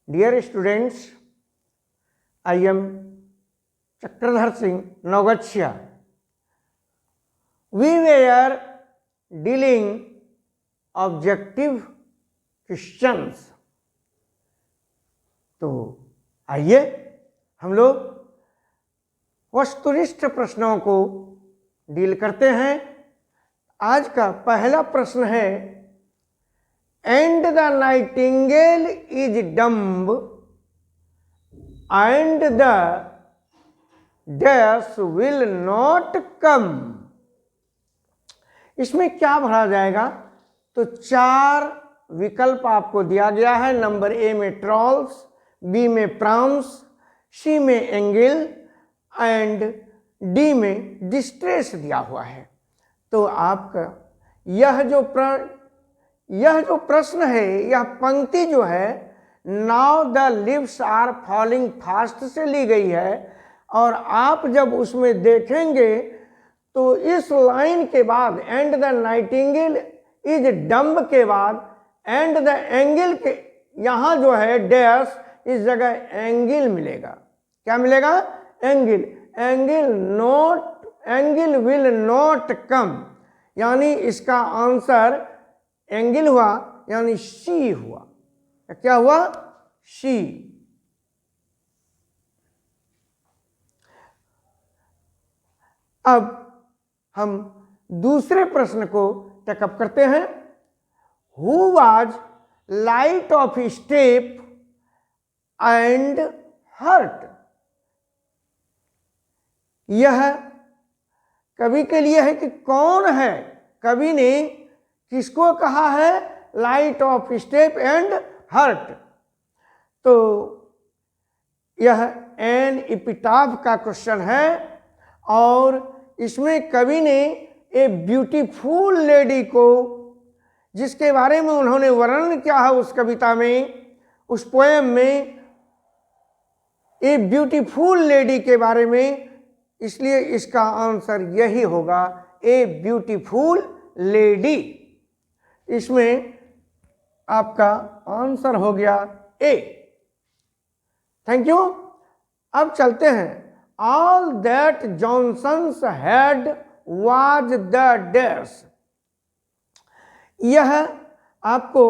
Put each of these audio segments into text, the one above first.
Dear students, I am Chakradhar Singh Naugachia. We were dealing objective questions. तो आइए हम लोग वस्तुनिष्ठ प्रश्नों को डील करते हैं। आज का पहला प्रश्न है, and the Nightingale is dumb and the dash will not come. इसमें क्या भरा जाएगा? तो 4 विकल्प आपको दिया गया है। नंबर ए में ट्रॉल्स, बी में प्राउंस, सी में एंगल एंड डी में डिस्ट्रेस दिया हुआ है। तो आपका यह जो प्रश्न है, यह पंक्ति जो है, now the leaves are falling fast से ली गई है। और आप जब उसमें देखेंगे तो इस लाइन के बाद and the Nightingale is dumb के बाद एंड द एंगल के यहाँ जो है डैश, इस जगह एंगल मिलेगा। क्या मिलेगा? Angle. Angle will not come, यानी इसका आंसर एंगल हुआ, यानी सी हुआ। क्या हुआ? सी। अब हम दूसरे प्रश्न को टेकअप करते हैं। Who was light of step and heart. यह कवि के लिए है कि कौन है? कवि ने किसको कहा है? Light of step and heart. तो यह एन एपिटाफ का क्वेश्चन है और इसमें कवि ने ए ब्यूटीफुल लेडी को, जिसके बारे में उन्होंने वर्णन किया है उस कविता में, उस पोएम में, ए ब्यूटीफुल लेडी के बारे में, इसलिए इसका आंसर यही होगा, ए ब्यूटीफुल लेडी। इसमें आपका आंसर हो गया ए। Thank you. अब चलते हैं। All that Johnson's had was the dash. यह आपको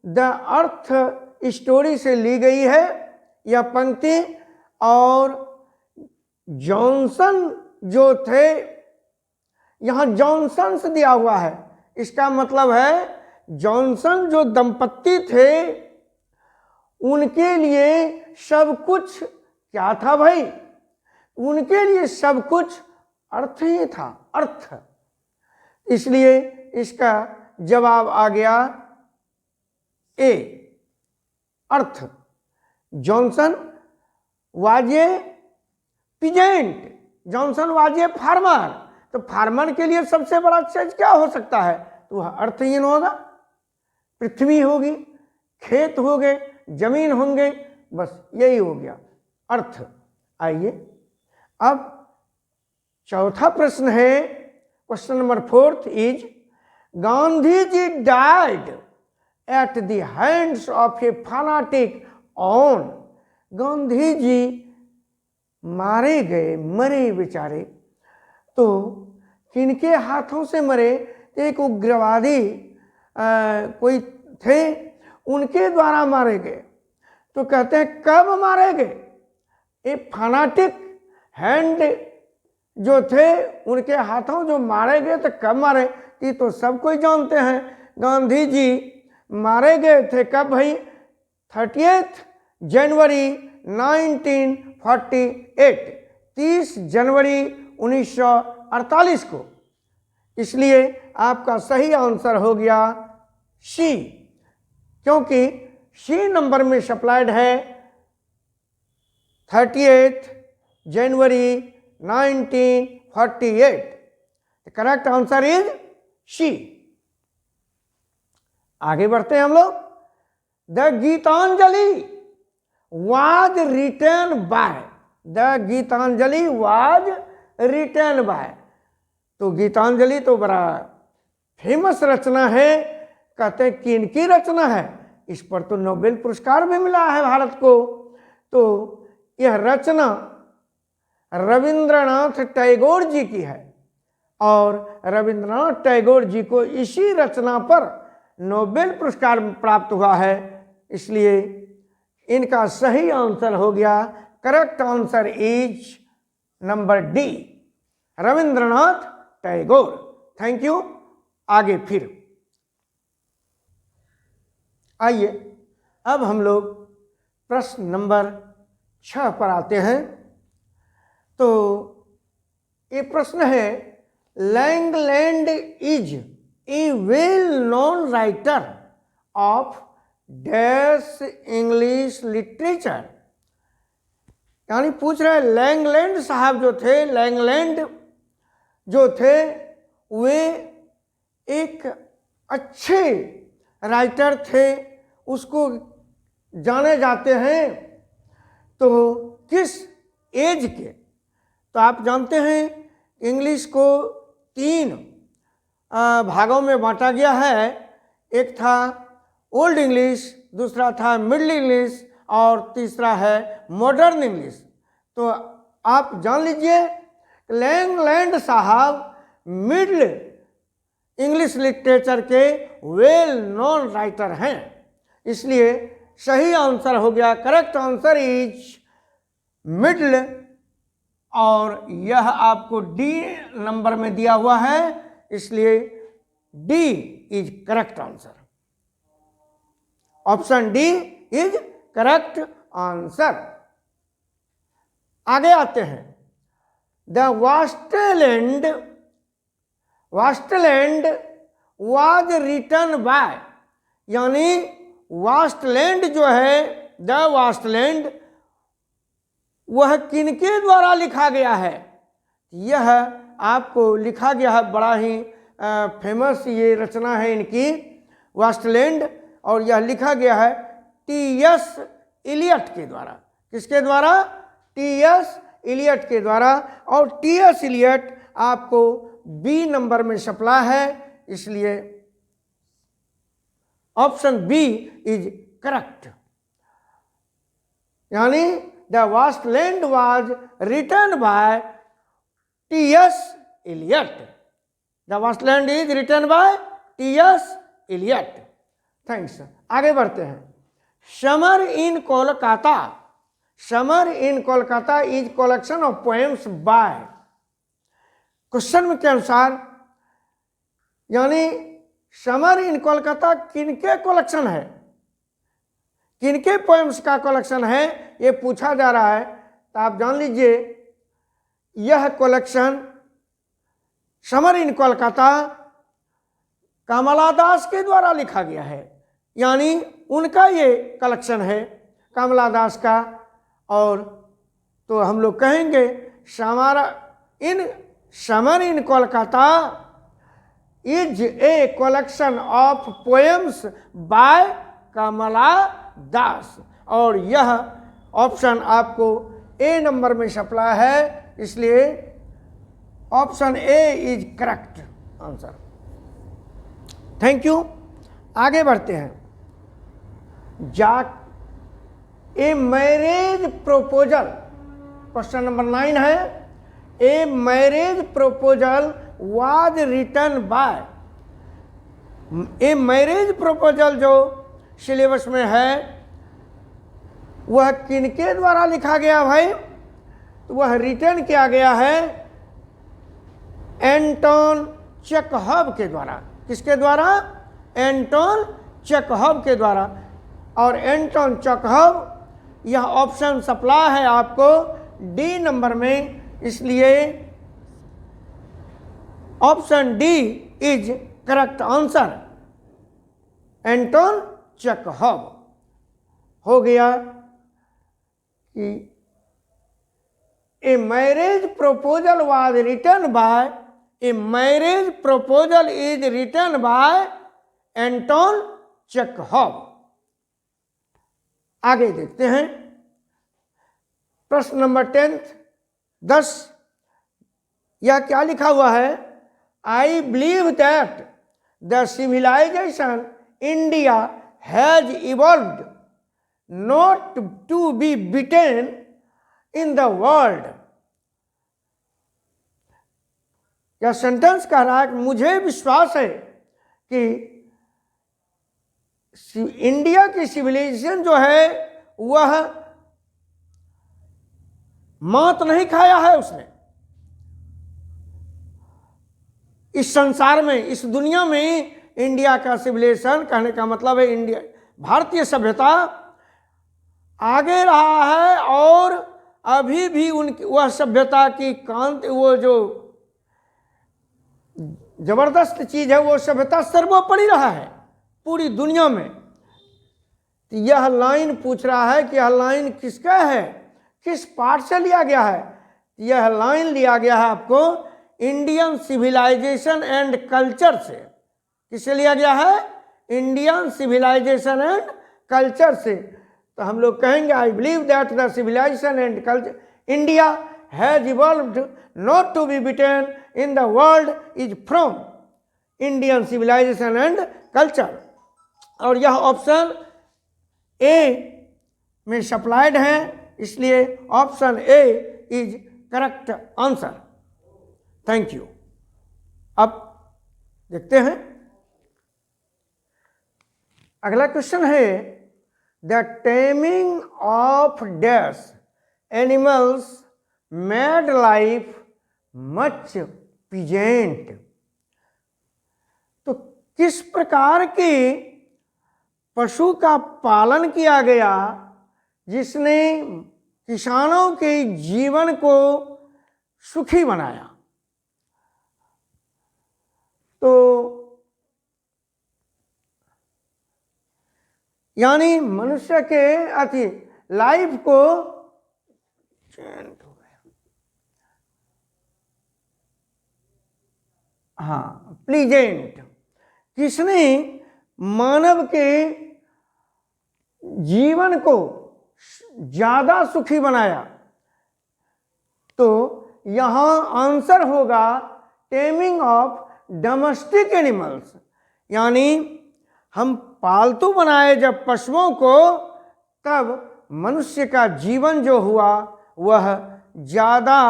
द अर्थ स्टोरी से ली गई है यह पंक्ति। और जॉनसन जो थे, यहाँ जॉनसन्स दिया हुआ है, इसका मतलब है जॉनसन जो दंपत्ति थे उनके लिए सब कुछ क्या था भाई? उनके लिए सब कुछ अर्थ ही था, अर्थ। इसलिए इसका जवाब आ गया A, earth. Johnson was a peasant, Johnson was a farmer. तो फार्मर के लिए सबसे बड़ा चीज क्या हो सकता है? तो वह अर्थहीन होगा। पृथ्वी होगी, खेत हो गए, जमीन होंगे, बस यही हो गया अर्थ। आइए अब चौथा प्रश्न है, question number 4 is, Gandhi ji died at the hands of a fanatic on. Gandhi ji मारे गए, मरे बेचारे। तो किनके हाथों से मरे? एक उग्रवादी कोई थे, उनके द्वारा मारे गए। तो कहते हैं कब मारे गए? ये फनाटिक हैंड जो थे उनके हाथों जो मारे गए, तो कब मारे? ये तो सब कोई जानते हैं। गांधी जी मारे गए थे कब भाई? 30 जनवरी 1948, 30 जनवरी 1948 को। इसलिए आपका सही आंसर हो गया सी, क्योंकि सी नंबर में सप्लाइड है 30 जनवरी 1948। The correct answer is C. आगे बढ़ते हैं हम लोग। The Gitanjali was written by. The Gitanjali was written by. तो गीतांजलि तो बड़ा फेमस रचना है। कहते हैं किनकी रचना है? इस पर तो नोबेल पुरस्कार भी मिला है भारत को। तो यह रचना रविंद्रनाथ टैगोर जी की है और रविंद्रनाथ टैगोर जी को इसी रचना पर नोबेल पुरस्कार प्राप्त हुआ है। इसलिए इनका सही आंसर हो गया, correct answer is number D, Rabindranath Tagore. Thank you. आगे फिर आइए अब हम लोग प्रश्न नंबर 6 पर आते हैं। तो ये प्रश्न है, Langland is a well known writer of dash English literature. यानी पूछ रहे लैंगलैंड साहब जो थे, लैंगलैंड जो थे वे एक अच्छे राइटर थे, उसको जाने जाते हैं। तो किस एज के? तो आप जानते हैं इंग्लिश को 3 भागों में बांटा गया है। एक था ओल्ड इंग्लिश, दूसरा था मिडिल इंग्लिश और तीसरा है मॉडर्न इंग्लिश। तो आप जान लीजिए लैंगलैंड साहब मिडिल इंग्लिश लिटरेचर के वेल नोन राइटर हैं। इसलिए सही आंसर हो गया, करेक्ट आंसर इज मिडिल, और यह आपको डी नंबर में दिया हुआ है, इसलिए D is correct answer. Option D is correct answer. आगे आते हैं, the Wasteland was written bye, यानी वास्टलैंड जो है, द वास्टलैंड, वह किनके द्वारा लिखा गया है? यह आपको लिखा गया है, बड़ा ही फेमस ये रचना है इनकी, वास्टलैंड, और यह लिखा गया है टी.एस. इलियट के द्वारा। किसके द्वारा? टी.एस. इलियट के द्वारा। और टी.एस. इलियट आपको बी नंबर में सप्लाई है, इसलिए ऑप्शन बी इज करेक्ट। यानी the Wasteland was written by T S. Eliot. The Wasteland is written by T S. Eliot. Thanks. आगे बढ़ते हैं, summer in Kolkata, summer in Kolkata is collection of poems by. Question के अनुसार, यानी समर इन कोलकाता किनके collection है, किनके पोएम्स का कलेक्शन है, ये पूछा जा रहा है। तो आप जान लीजिए यह कलेक्शन समर इन कोलकाता कमला दास के द्वारा लिखा गया है, यानी उनका ये कलेक्शन है कमला दास का। और तो हम लोग कहेंगे summer in Kolkata is a collection of poems by Kamala Das, और यह ऑप्शन आपको ए नंबर में सप्लाई है, इसलिए option A is correct answer. Thank you. आगे बढ़ते हैं, जाक a marriage proposal, question number 9 है, a marriage proposal was written by. A marriage proposal जो सिलेबस में है वह किनके द्वारा लिखा गया भाई? तो वह रिटन किया गया है एंटोन चेखव के द्वारा। किसके द्वारा? एंटोन चेखव के द्वारा। और एंटोन चेखव, यह ऑप्शन सप्लाई है आपको डी नंबर में, इसलिए option D is correct answer, Anton Chekhov. हो गया कि a marriage proposal was written by, a marriage proposal is written by Anton Chekhov. आगे देखते हैं, प्रश्न नंबर 10, यह क्या लिखा हुआ है? I believe that the civilization India has evolved not to be bitten in the world. यह सेंटेंस कह रहा है कि मुझे विश्वास है कि इंडिया की सिविलाइजेशन जो है वह मात नहीं खाया है उसने। इस संसार में, इस दुनिया में इंडिया का सिविलाइजेशन, कहने का मतलब है इंडिया, भारतीय सभ्यता आगे रहा है और अभी भी उनकी वह सभ्यता की कांति, वो जो जबरदस्त चीज है, वो सभ्यता सर्वोपरि रहा है पूरी दुनिया में। तो यह लाइन पूछ रहा है कि यह लाइन किसका है, किस पार्ट से लिया गया है। यह लाइन लिया गया है आपको इंडियन सिविलाइजेशन एंड कल्चर से। किससे लिया गया है? इंडियन सिविलाइजेशन एंड कल्चर से। तो हम लोग कहेंगे I believe that the civilization and culture India has evolved not to be bitten in the world is from Indian civilization and culture. और यह ऑप्शन ए में सप्लाइड है, इसलिए option A is correct answer. Thank you. अब देखते हैं अगला question है the taming of dash animals made life much pleasant. तो किस प्रकार के पशु का पालन किया गया जिसने किसानों के जीवन को सुखी बनाया? तो यानी मनुष्य के अति लाइफ को प्लीजेंट, किसने मानव के जीवन को ज्यादा सुखी बनाया? तो यहां आंसर होगा टेमिंग ऑफ डोमेस्टिक एनिमल्स, यानी हम पालतू बनाए जब पशुओं को, तब मनुष्य का जीवन जो हुआ वह ज्यादा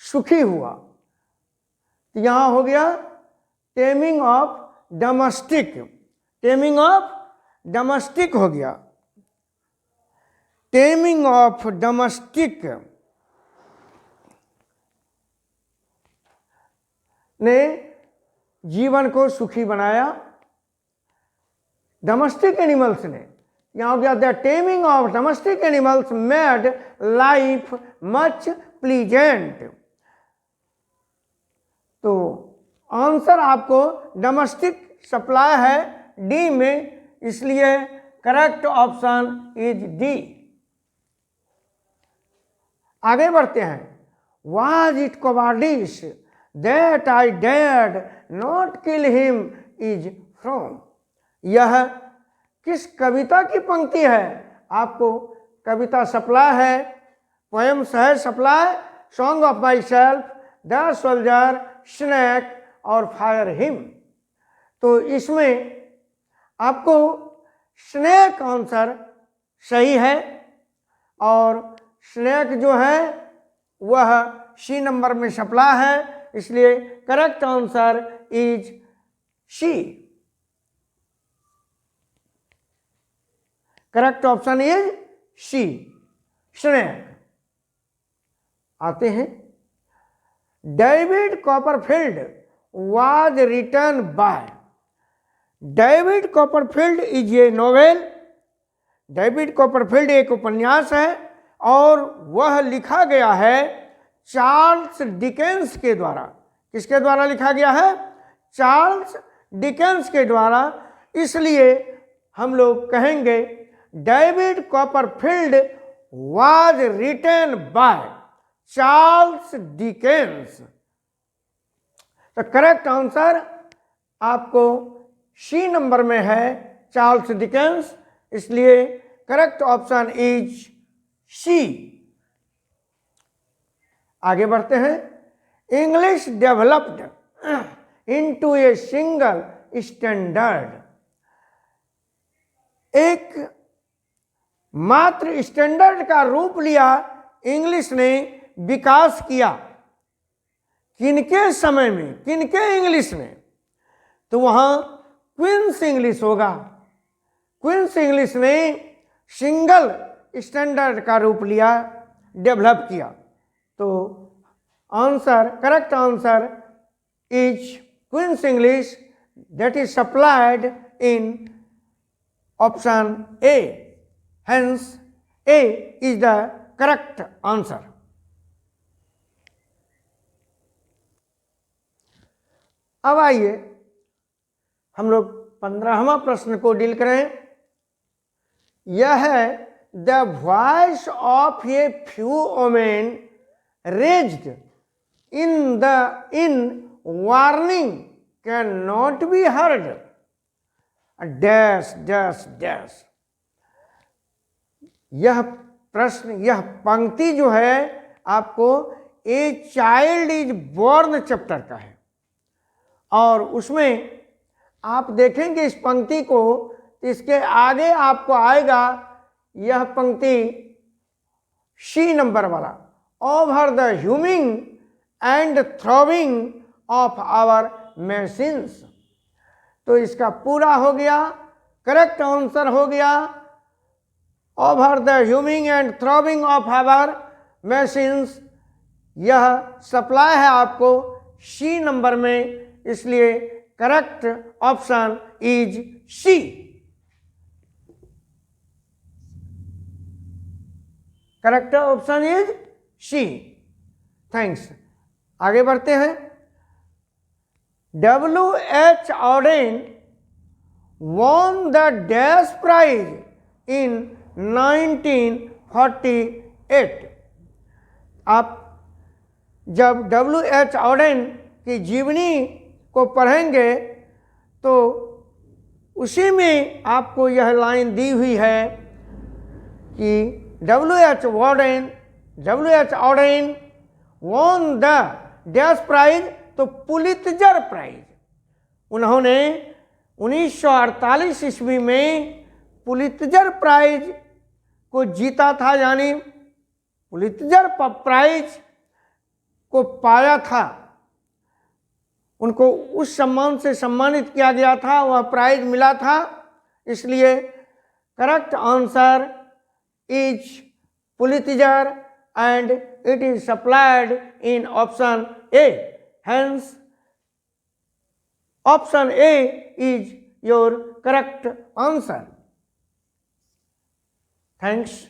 सुखी हुआ। यहां हो गया taming of domestic, taming of domestic हो गया। टेमिंग ऑफ डोमेस्टिक ने जीवन को सुखी बनाया, डोमेस्टिक एनिमल्स ने। यहां हो गया the taming of domestic animals made life much pleasant. तो आंसर आपको डोमेस्टिक सप्लाई है डी में, इसलिए करेक्ट ऑप्शन इज डी। आगे बढ़ते हैं। Was it cowardice that I dared not kill him is from. यह किस कविता की पंक्ति है? आपको कविता सप्लाई है, पोएम्स है supply, song of myself, the soldier, snake और फायर हिम। तो इसमें आपको स्नैक आंसर सही है, और स्नैक जो है वह सी नंबर में सप्लाई है, इसलिए correct answer is C. Correct option is C, snake. आते हैं David Copperfield was written by. David Copperfield is a novel. David Copperfield एक उपन्यास है और वह लिखा गया है चार्ल्स डिकेंस के द्वारा। किसके द्वारा लिखा गया है? चार्ल्स डिकेंस के द्वारा। इसलिए हम लोग कहेंगे David Copperfield was written by Charles Dickens. तो करेक्ट आंसर आपको सी नंबर में है, चार्ल्स डिकेंस, इसलिए करेक्ट ऑप्शन इज सी। आगे बढ़ते हैं। English developed into a single standard. एक मात्र स्टैंडर्ड का रूप लिया, इंग्लिश ने विकास किया। किनके समय में, किनके इंग्लिश में? तो वहां क्वींस इंग्लिश होगा। क्वींस इंग्लिश ने सिंगल स्टैंडर्ड का रूप लिया, डेवलप किया। तो answer, correct answer is Queen's English, that is supplied in option A. Hence A is the correct answer. अब आइए हम लोग 15वां प्रश्न को डील करें। यह है the voice of a few women raised in warning can not be heard dash dash dash. यह प्रश्न, यह पंक्ति जो है आपको a child is born chapter का है, और उसमें आप देखेंगे इस पंक्ति को, इसके आगे आपको आएगा यह पंक्ति सी नंबर वाला, over the humming and throwing of our machines. तो इसका पूरा हो गया, करेक्ट आंसर हो गया over the humming and throwing of our machines. यह सप्लाई है आपको सी नंबर में, इसलिए correct option is C. Correct option is C. Thanks. आगे बढ़ते हैं। W.H. Auden won the Dash Prize in 1948। आप जब W.H. Auden की जीवनी को पढ़ेंगे तो उसी में आपको यह लाइन दी हुई है कि W.H. Auden won the dash prize, तो पुलित्जर प्राइज। उन्होंने 1948 ईस्वी में पुलित्जर प्राइज को जीता था, यानी पुलित्जर प्राइज को पाया था। उनको उस सम्मान से सम्मानित किया गया था, वह प्राइज मिला था। इसलिए correct answer is Pulitzer and it is supplied in option A. Hence option A is your correct answer. Thanks.